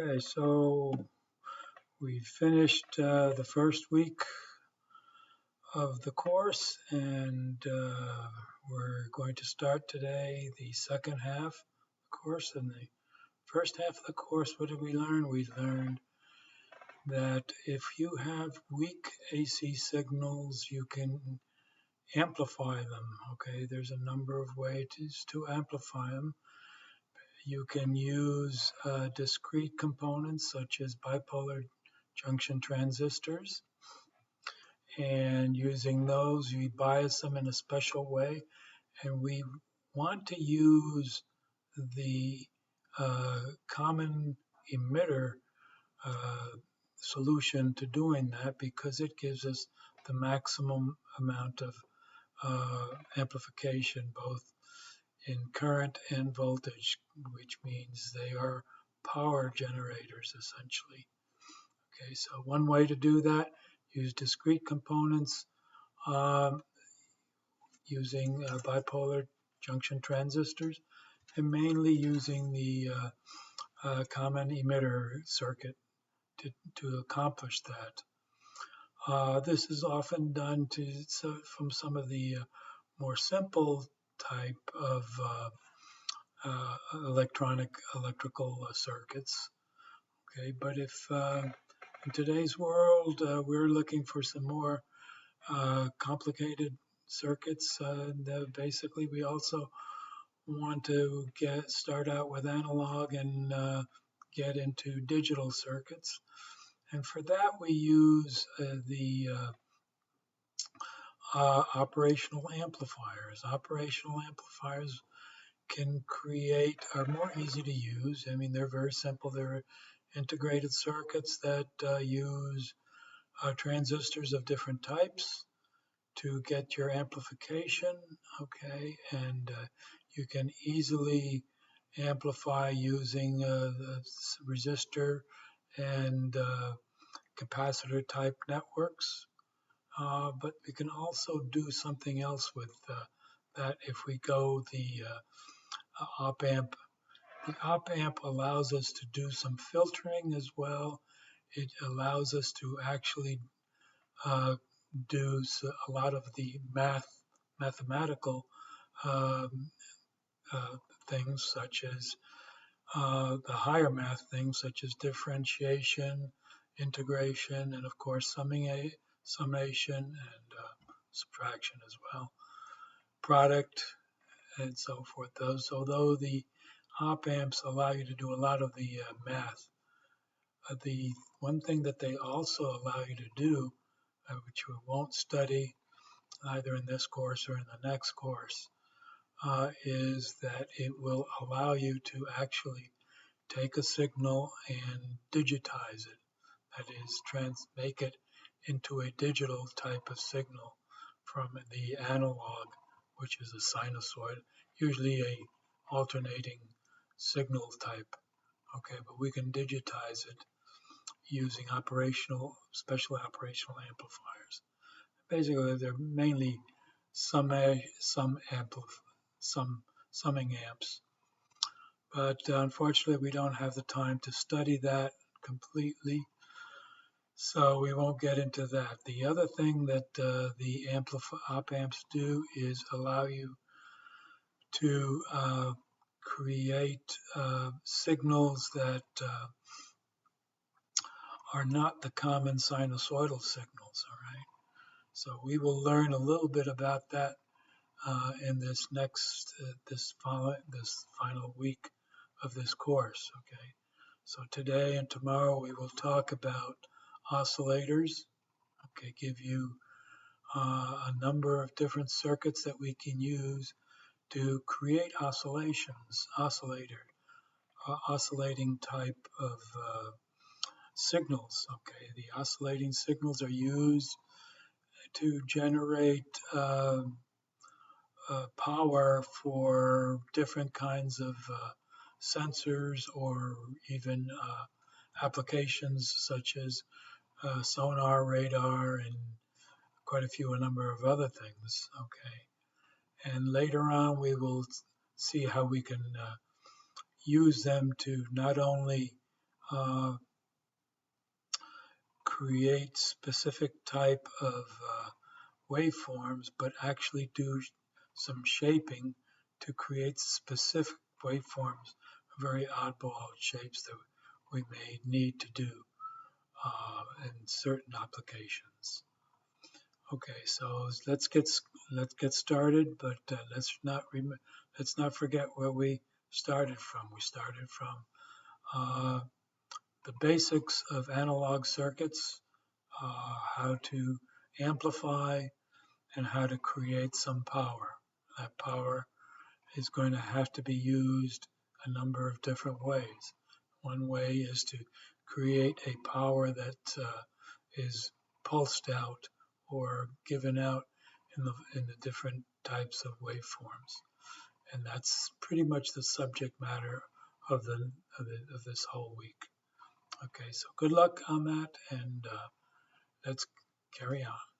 Okay, so we finished the first week of the course, and we're going to start today the second half of the course. In the first half of the course, what did we learn? We learned that if you have weak AC signals, you can amplify them. Okay, there's a number of ways to amplify them. You can use discrete components such as bipolar junction transistors, and using those we bias them in a special way, and we want to use the common emitter uh, solution to doing that because it gives us the maximum amount of amplification both in current and voltage, which means they are power generators essentially. Okay, so one way to do that, use discrete components um, using bipolar junction transistors, and mainly using the common emitter circuit to accomplish that. This is often done from some of the more simple type of electrical circuits. Okay, but if in today's world we're looking for some more complicated circuits, basically we also want to start out with analog and get into digital circuits. And for that we use the operational amplifiers. Operational amplifiers are more easy to use. I mean, they're very simple. They're integrated circuits that use transistors of different types to get your amplification, okay, and you can easily amplify using the resistor and capacitor type networks, but we can also do something else with that if we go the op amp. The op amp allows us to do some filtering as well. It allows us to actually do a lot of the mathematical um, things, such as the higher math things, such as differentiation, integration, and of course summation and subtraction as well, product, and so forth. Although the op amps allow you to do a lot of the math, the one thing that they also allow you to do, which we won't study either in this course or in the next course, is that it will allow you to actually take a signal and digitize it. That is, make it into a digital type of signal from the analog, which is a sinusoid, usually a alternating signal type. Okay, but we can digitize it using special operational amplifiers. Basically, they're mainly summing amps. But unfortunately, we don't have the time to study that completely, so we won't get into that. The other thing that the op amps do is allow you to create signals that are not the common sinusoidal signals, all right? So we will learn a little bit about that in this final week of this course, okay? So today and tomorrow we will talk about oscillators, okay, give you a number of different circuits that we can use to create oscillating type of signals, okay? The oscillating signals are used to generate power for different kinds of sensors or even applications such as sonar, radar, and a number of other things, okay? And later on we will see how we can use them to not only create specific type of waveforms, but actually do some shaping to create specific waveforms, very oddball shapes that we may need to do in certain applications. Okay, so let's get started, but let's not forget where we started from. We started from the basics of analog circuits, how to amplify and how to create some power. That power is going to have to be used a number of different ways. One way is to create a power that is pulsed out or given out in the different types of waveforms, and that's pretty much the subject matter of this whole week. Okay, so good luck on that, and let's carry on.